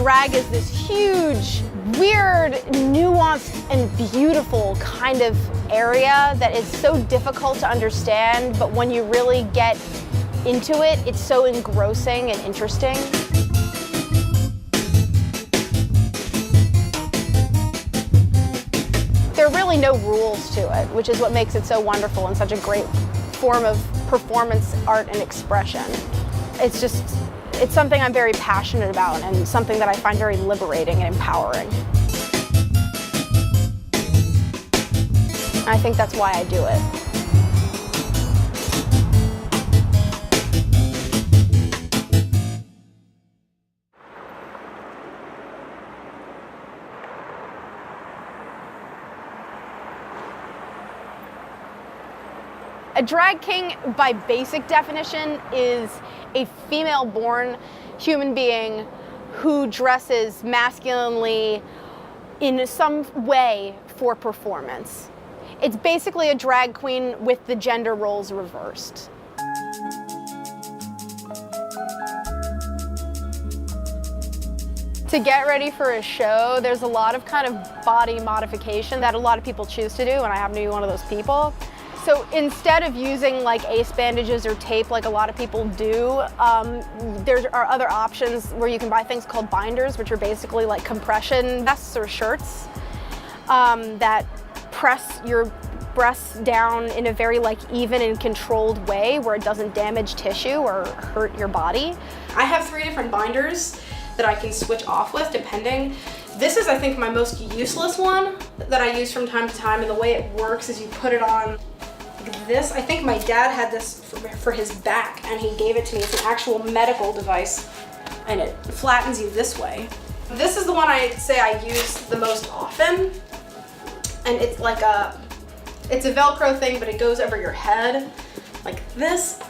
drag is this huge, weird, nuanced, and beautiful kind of area that is so difficult to understand, but when you really get into it, it's so engrossing and interesting. There are really no rules to it, which is what makes it so wonderful and such a great form of performance art and expression. It's something I'm very passionate about and something that I find very liberating and empowering. I think that's why I do it. A drag king, by basic definition, is a female-born human being who dresses masculinely in some way for performance. It's basically a drag queen with the gender roles reversed. To get ready for a show, there's a lot of kind of body modification that a lot of people choose to do, and I happen to be one of those people. So instead of using like ace bandages or tape like a lot of people do, there are other options where you can buy things called binders, which are basically like compression vests or shirts that press your breasts down in a very like even and controlled way where it doesn't damage tissue or hurt your body. I have 3 different binders that I can switch off with depending. This is, I think, my most useless one that I use from time to time, and the way it works is you put it on like this. I think my dad had this for his back and he gave it to me. It's an actual medical device and it flattens you this way. This is the one I say I use the most often, and it's like it's a Velcro thing, but it goes over your head like this,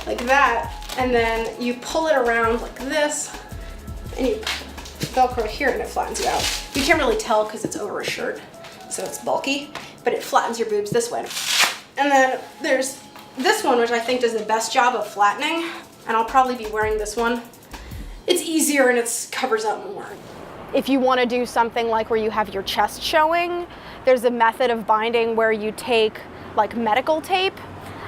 like that, and then you pull it around like this and you Velcro here and it flattens you out. You can't really tell because it's over a shirt, so it's bulky, but it flattens your boobs this way. And then there's this one, which I think does the best job of flattening, and I'll probably be wearing this one. It's easier and it covers up more. If you want to do something like where you have your chest showing, there's a method of binding where you take like medical tape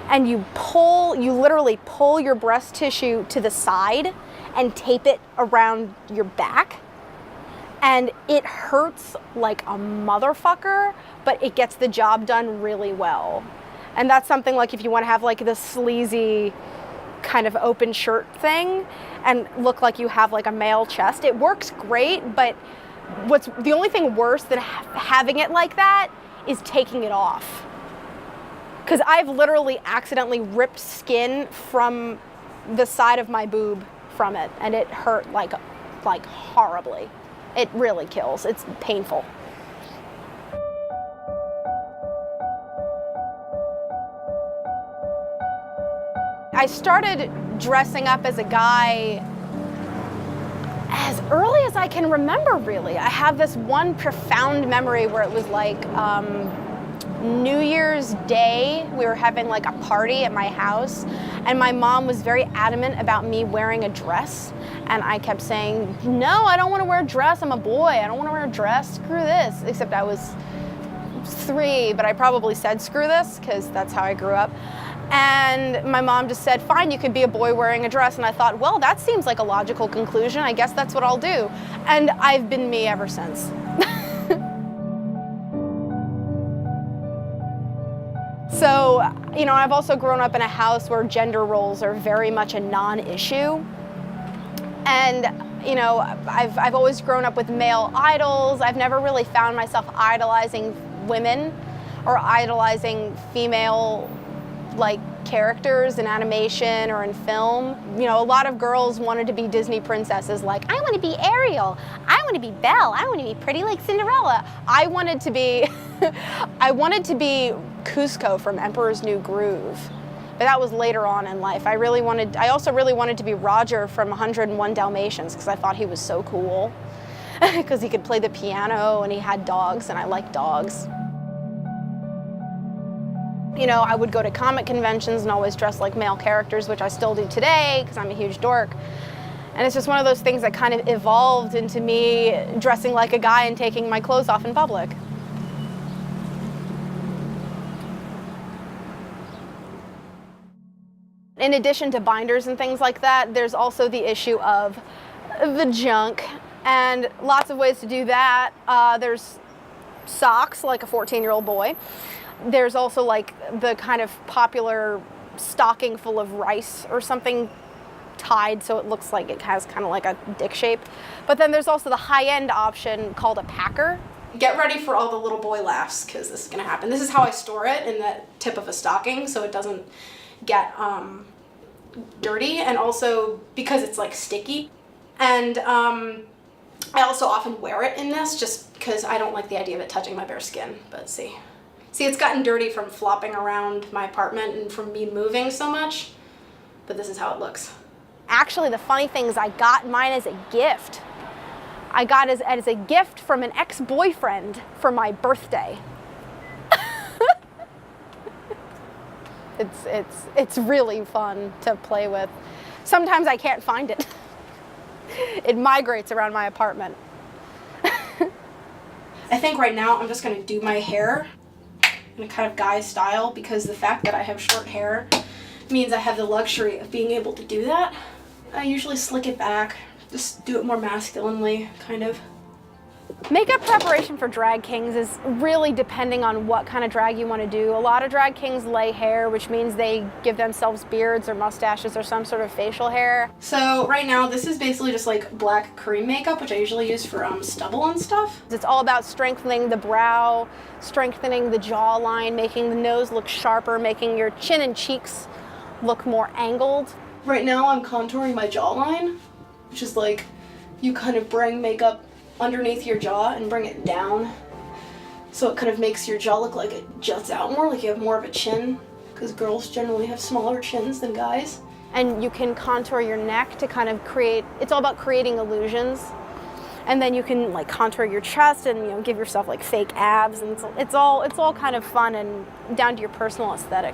and you literally pull your breast tissue to the side and tape it around your back. And it hurts like a motherfucker, but it gets the job done really well. And that's something like if you want to have like this sleazy kind of open shirt thing and look like you have like a male chest, it works great, but what's the only thing worse than having it like that is taking it off. Because I've literally accidentally ripped skin from the side of my boob from it, and it hurt like horribly. It really kills. It's painful. I started dressing up as a guy as early as I can remember, really. I have this one profound memory where it was like New Year's Day. We were having like a party at my house, and my mom was very adamant about me wearing a dress. And I kept saying, no, I don't want to wear a dress. I'm a boy. I don't want to wear a dress. Screw this. Except I was 3, but I probably said screw this because that's how I grew up. And my mom just said, fine, you could be a boy wearing a dress. And I thought, well, that seems like a logical conclusion. I guess that's what I'll do. And I've been me ever since. So, you know, I've also grown up in a house where gender roles are very much a non-issue. And, you know, I've always grown up with male idols. I've never really found myself idolizing women or idolizing female, like, characters in animation or in film. You know, a lot of girls wanted to be Disney princesses, like, I want to be Ariel, I want to be Belle, I want to be pretty like Cinderella. I wanted to be, I wanted to be Cusco from Emperor's New Groove. But that was later on in life. I also really wanted to be Roger from 101 Dalmatians because I thought he was so cool. Because he could play the piano and he had dogs, and I like dogs. You know, I would go to comic conventions and always dress like male characters, which I still do today because I'm a huge dork. And it's just one of those things that kind of evolved into me dressing like a guy and taking my clothes off in public. In addition to binders and things like that, there's also the issue of the junk, and lots of ways to do that. There's socks, like a 14-year-old boy. There's also like the kind of popular stocking full of rice or something tied so it looks like it has kind of like a dick shape. But then there's also the high-end option called a packer. Get ready for all the little boy laughs, because this is gonna happen. This is how I store it, in the tip of a stocking, so it doesn't get dirty, and also because it's like sticky. And I also often wear it in this just because I don't like the idea of it touching my bare skin. But see, it's gotten dirty from flopping around my apartment and from me moving so much, but this is how it looks. Actually, the funny thing is I got mine as a gift. I got it as a gift from an ex-boyfriend for my birthday. It's really fun to play with. Sometimes I can't find it. It migrates around my apartment. I think right now I'm just gonna do my hair in a kind of guy style, because the fact that I have short hair means I have the luxury of being able to do that. I usually slick it back, just do it more masculinely, kind of. Makeup preparation for drag kings is really depending on what kind of drag you want to do. A lot of drag kings lay hair, which means they give themselves beards or mustaches or some sort of facial hair. So right now this is basically just like black cream makeup, which I usually use for stubble and stuff. It's all about strengthening the brow, strengthening the jawline, making the nose look sharper, making your chin and cheeks look more angled. Right now I'm contouring my jawline, which is like you kind of bring makeup underneath your jaw and bring it down, so it kind of makes your jaw look like it juts out more, like you have more of a chin, because girls generally have smaller chins than guys. And you can contour your neck to kind of create, it's all about creating illusions. And then you can like contour your chest and give yourself like fake abs, and it's all kind of fun and down to your personal aesthetic.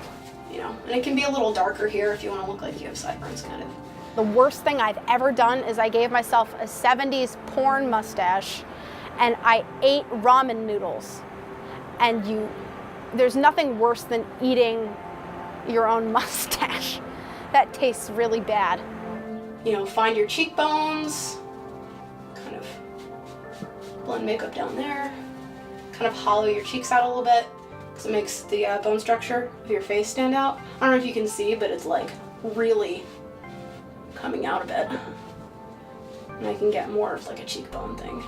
And it can be a little darker here if you want to look like you have sideburns, kind of. The worst thing I've ever done is I gave myself a 70s porn mustache and I ate ramen noodles. And there's nothing worse than eating your own mustache. That tastes really bad. Find your cheekbones, kind of blend makeup down there, kind of hollow your cheeks out a little bit, because it makes the bone structure of your face stand out. I don't know if you can see, but it's like really coming out a bit, and I can get more of like a cheekbone thing,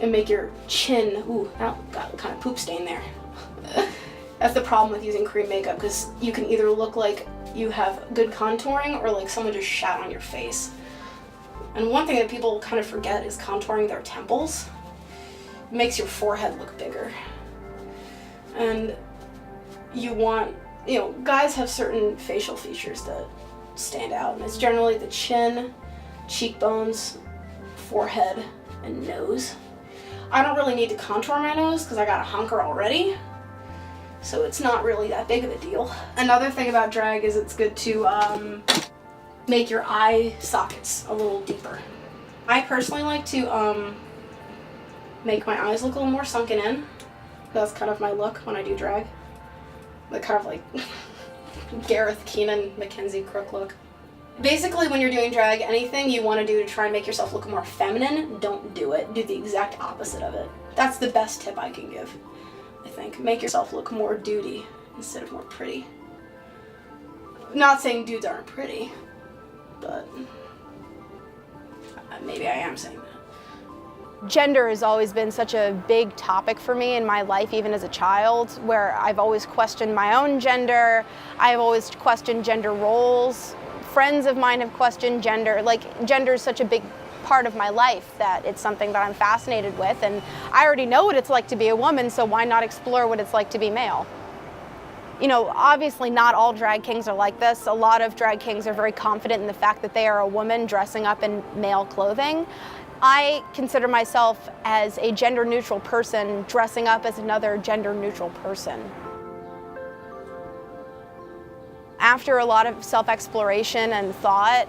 and make your chin, ooh, that got kind of poop stain there. That's the problem with using cream makeup, because you can either look like you have good contouring or like someone just shat on your face. And one thing that people kind of forget is contouring their temples. It makes your forehead look bigger. And you want, guys have certain facial features that stand out, and it's generally the chin, cheekbones, forehead, and nose. I don't really need to contour my nose because I got a hunker already, so it's not really that big of a deal. Another thing about drag is it's good to make your eye sockets a little deeper. I personally like to make my eyes look a little more sunken in. That's kind of my look when I do drag. Like kind of like Gareth Keenan, Mackenzie Crook look. Basically, when you're doing drag, anything you want to do to try and make yourself look more feminine, don't do it. Do the exact opposite of it. That's the best tip I can give, I think. Make yourself look more dudey instead of more pretty. Not saying dudes aren't pretty, but maybe I am saying that. Gender has always been such a big topic for me in my life, even as a child, where I've always questioned my own gender. I've always questioned gender roles. Friends of mine have questioned gender. Like, gender is such a big part of my life that it's something that I'm fascinated with, and I already know what it's like to be a woman, so why not explore what it's like to be male? Obviously not all drag kings are like this. A lot of drag kings are very confident in the fact that they are a woman dressing up in male clothing. I consider myself as a gender-neutral person dressing up as another gender-neutral person. After a lot of self-exploration and thought,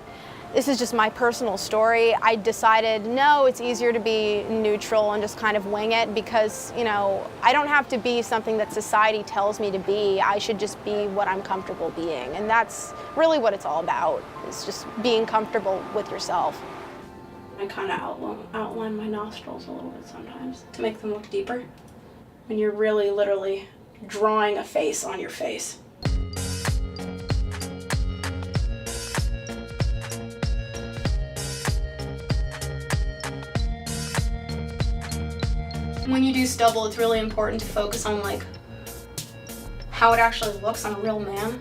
this is just my personal story. I decided, no, it's easier to be neutral and just kind of wing it because, you know, I don't have to be something that society tells me to be. I should just be what I'm comfortable being. And that's really what it's all about. It's just being comfortable with yourself. I kind of outline my nostrils a little bit sometimes to make them look deeper. When you're really literally drawing a face on your face. When you do stubble, it's really important to focus on like how it actually looks on a real man.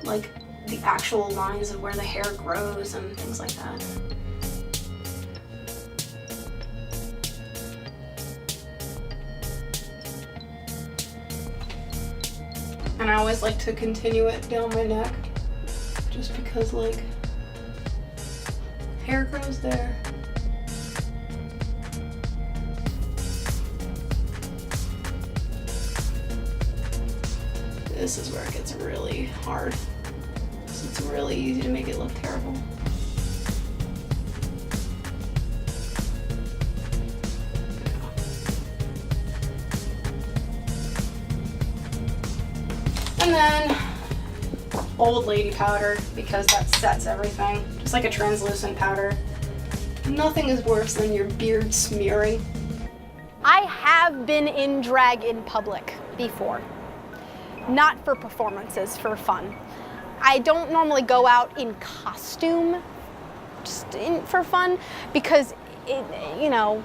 Like the actual lines of where the hair grows and things like that. And I always like to continue it down my neck, just because like hair grows there. This is where it gets really hard. So it's really easy to make it look terrible. And then old lady powder, because that sets everything. Just like a translucent powder. Nothing is worse than your beard smearing. I have been in drag in public before. Not for performances, for fun. I don't normally go out in costume just for fun because, you know,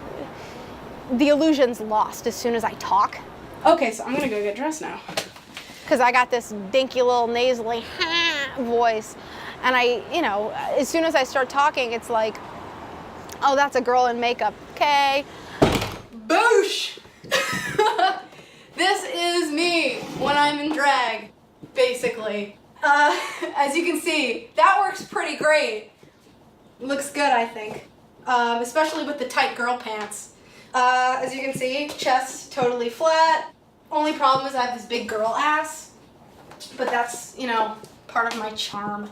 the illusion's lost as soon as I talk. Okay, so I'm gonna go get dressed now. Because I got this dinky little nasally voice. And you know, as soon as I start talking, it's like, oh, that's a girl in makeup. Okay. Boosh! This is me when I'm in drag, basically. As you can see, that works pretty great. Looks good, I think. Especially with the tight girl pants. As you can see, chest totally flat. Only problem is I have this big girl ass, but that's, you know, part of my charm.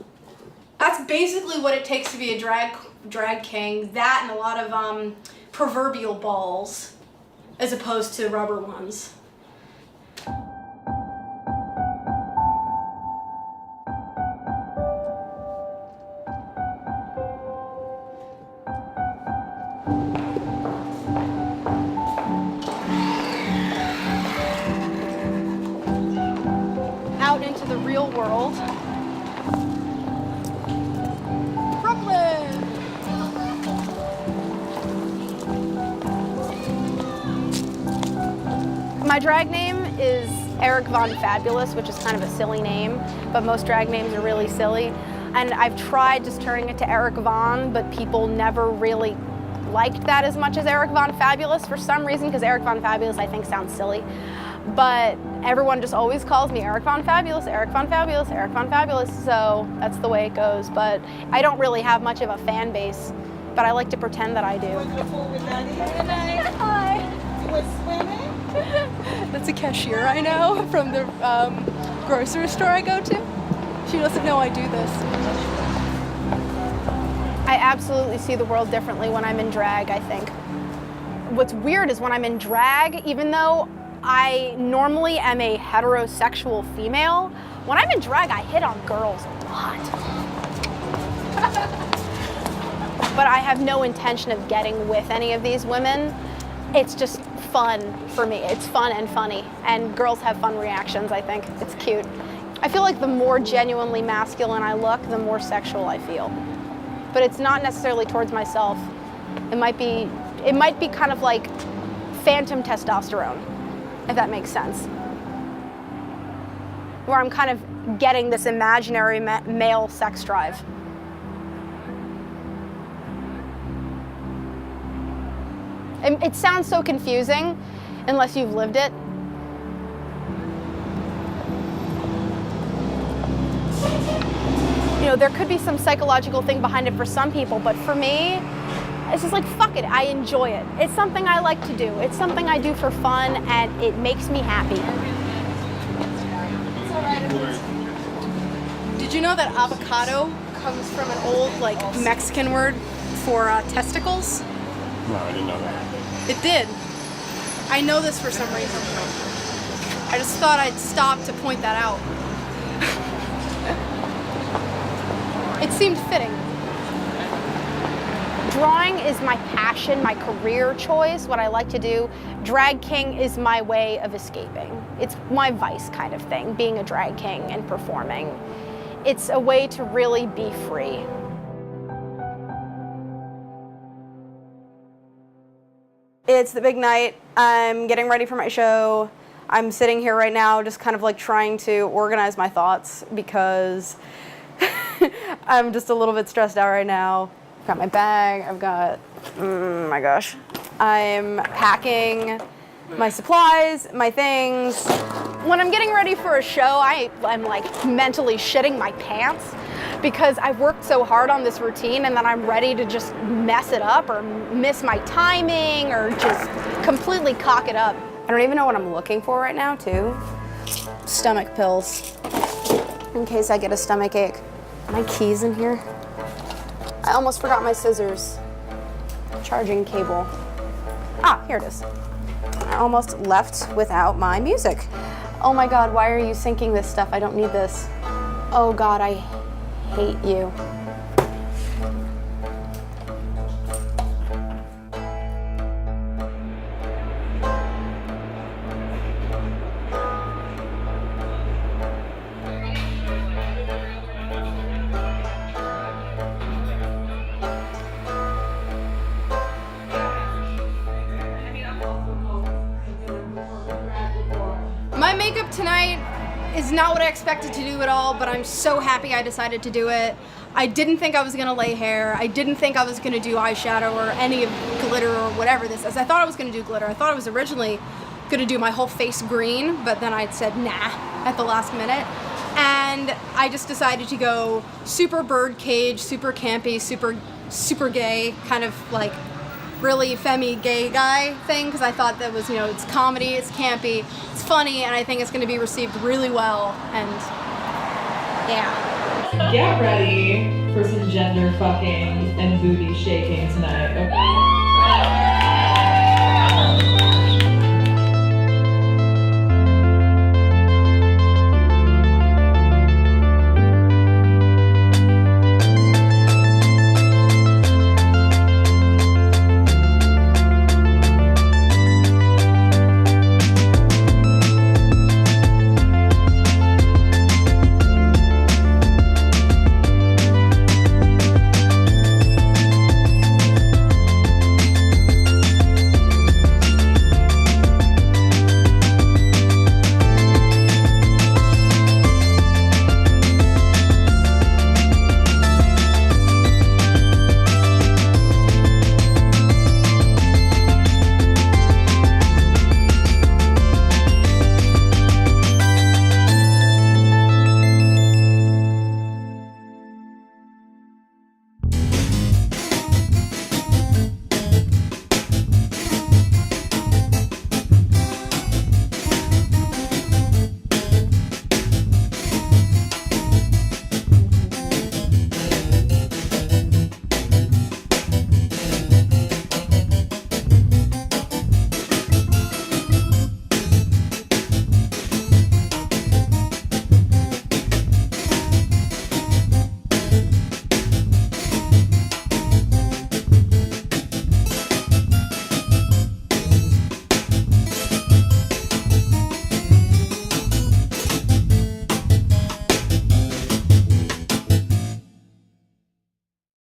That's basically what it takes to be a drag king. That and a lot of proverbial balls, as opposed to rubber ones. Out into the real world. Brooklyn! My drag name is Eric Von Fabulous, which is kind of a silly name, but most drag names are really silly. And I've tried just turning it to Eric Von, but people never really liked that as much as Eric Von Fabulous for some reason, because Eric Von Fabulous I think sounds silly. But everyone just always calls me Eric Von Fabulous, Eric Von Fabulous, Eric Von Fabulous, so that's the way it goes. But I don't really have much of a fan base, but I like to pretend that I do. Hi. You went swimming? That's a cashier I know from the grocery store I go to. She doesn't know I do this. I absolutely see the world differently when I'm in drag, I think. What's weird is when I'm in drag, even though I normally am a heterosexual female, when I'm in drag, I hit on girls a lot. But I have no intention of getting with any of these women. It's just fun for me. It's fun and funny. And girls have fun reactions, I think. It's cute. I feel like the more genuinely masculine I look, the more sexual I feel. But it's not necessarily towards myself. It might be kind of like phantom testosterone, if that makes sense. Where I'm kind of getting this imaginary male sex drive. It sounds so confusing unless you've lived it. You know, there could be some psychological thing behind it for some people, but for me, it's just like, fuck it, I enjoy it. It's something I like to do. It's something I do for fun, and it makes me happy. Did you know that avocado comes from an old like Mexican word for testicles. No, I didn't know that. It did. I know this for some reason. I just thought I'd stop to point that out. It seemed fitting. Drawing is my passion, my career choice, what I like to do. Drag king is my way of escaping. It's my vice kind of thing, being a drag king and performing. It's a way to really be free. It's the big night. I'm getting ready for my show. I'm sitting here right now just kind of like trying to organize my thoughts because I'm just a little bit stressed out right now. I've got my bag, I've got, oh my gosh. I'm packing my supplies, my things. When I'm getting ready for a show, I'm like mentally shitting my pants because I've worked so hard on this routine and then I'm ready to just mess it up or miss my timing or just completely cock it up. I don't even know what I'm looking for right now, too. Stomach pills, in case I get a stomach ache. My keys in here. I almost forgot my scissors. Charging cable. Ah, here it is. I almost left without my music. Oh my God, why are you syncing this stuff? I don't need this. Oh God, I hate you. My makeup tonight is not what I expected to do at all, but I'm so happy I decided to do it. I didn't think I was gonna lay hair. I didn't think I was gonna do eyeshadow or any of glitter or whatever this is. I thought I was gonna do glitter. I thought I was originally gonna do my whole face green, but then I said nah at the last minute. And I just decided to go super birdcage, super campy, super gay, kind of like really femmy gay guy thing, because I thought that was, you know, it's comedy, it's campy, it's funny, and I think it's going to be received really well, and yeah. Get ready for some gender fucking and booty shaking tonight, okay?